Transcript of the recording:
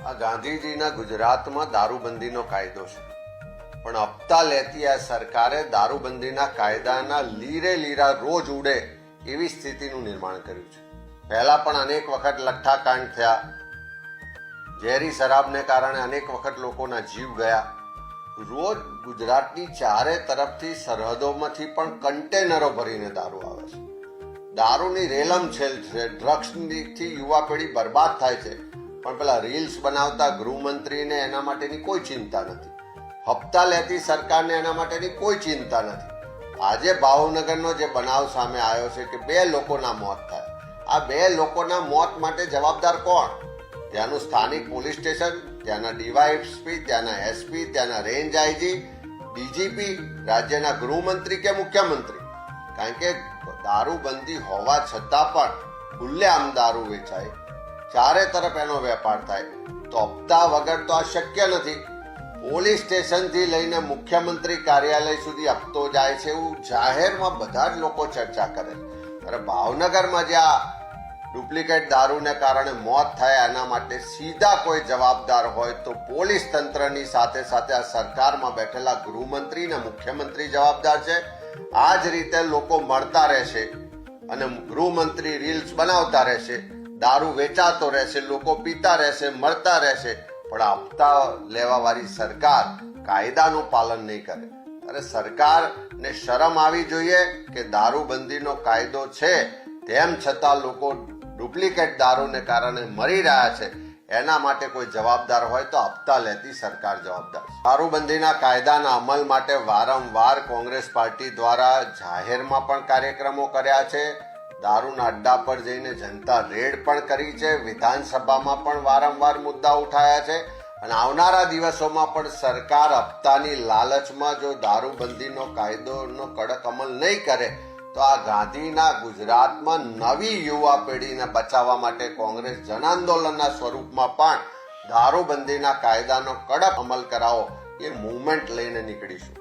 આ ગાંધીજીના ગુજરાતમાં દારૂબંધીનો કાયદો છે, પણ હપ્તા લેતી આ સરકારે દારૂબંધીના કાયદાના લીરે લીરા રોજ ઉડે એવી સ્થિતિનું નિર્માણ કર્યું છે. પહેલા પણ અનેક વખત લઠ્ઠાકાંડ થયા, ઝેરી શરાબને કારણે અનેક વખત લોકોના જીવ ગયા. રોજ ગુજરાતની ચારે તરફથી સરહદોમાંથી પણ કન્ટેનરો ભરીને દારૂ આવે છે. દારૂની રેલમછેલ છે, ડ્રગ્સથી યુવા પેઢી બરબાદ થાય છે, પણ પેલા રીલ્સ બનાવતા ગૃહમંત્રીને એના માટેની કોઈ ચિંતા નથી. હપ્તા લેતી સરકારને એના માટેની કોઈ ચિંતા નથી. આજે ભાવનગરનો જે બનાવ સામે આવ્યો છે કે 2 લોકોના મોત થાય, આ 2 લોકોના મોત માટે જવાબદાર કોણ? ત્યાંનું સ્થાનિક પોલીસ સ્ટેશન, ત્યાંના ડીવાયએસપી, ત્યાંના એસપી, ત્યાંના રેન્જ આઈજી, ડીજીપી, રાજ્યના ગૃહમંત્રી કે મુખ્યમંત્રી? કારણ કે દારૂબંધી હોવા છતાં પણ ખુલ્લેઆમ દારૂ વેચાય, ચારે તરફ એનો વેપાર થાય, તો હપ્તા વગર તો આ શક્ય નથી. પોલીસ સ્ટેશનથી લઈને મુખ્યમંત્રી કાર્યાલય સુધી હપ્તો જાય છે એવું જાહેરમાં બધા જ લોકો ચર્ચા કરે. અરે ભાવનગરમાં જ્યાં ડુપ્લિકેટ દારૂને કારણે મોત થાય એના માટે સીધા કોઈ જવાબદાર હોય તો પોલીસ તંત્રની સાથે સાથે આ સરકારમાં બેઠેલા ગૃહમંત્રી ને મુખ્યમંત્રી જવાબદાર છે. આ જ રીતે લોકો મળતા રહેશે અને ગૃહમંત્રી રીલ્સ બનાવતા રહેશે, દારૂ વેચાતો રહેશે, લોકો પીતા રહેશે, મળતા રહેશે, પણ હપ્તા લેવા વાળી સરકાર કાયદાનું પાલન નહીં કરે. અરે સરકારને શરમ આવી જોઈએ કે દારૂબંધીનો કાયદો છે તેમ છતાં લોકો ડુપ્લિકેટ દારૂને કારણે મરી રહ્યા છે. એના માટે કોઈ જવાબદાર હોય તો હપ્તા લેતી સરકાર જવાબદાર છે. દારૂબંધીના કાયદાના અમલ માટે વારંવાર કોંગ્રેસ પાર્ટી દ્વારા જાહેરમાં પણ કાર્યક્રમો કર્યા છે, દારૂના અડ્ડા પર જઈને જનતા રેડ પણ કરી છે, વિધાનસભામાં પણ વારંવાર મુદ્દા ઉઠાયા છે. અને આવનારા દિવસોમાં પણ સરકાર હપ્તાની લાલચમાં જો દારૂબંધીનો કાયદોનો કડક અમલ નહીં કરે તો આ ગાંધીના ગુજરાતમાં નવી યુવા પેઢીને બચાવવા માટે કોંગ્રેસ જન આંદોલનના સ્વરૂપમાં પણ દારૂબંધીના કાયદાનો કડક અમલ કરાવો એ મૂવમેન્ટ લઈને નીકળીશું.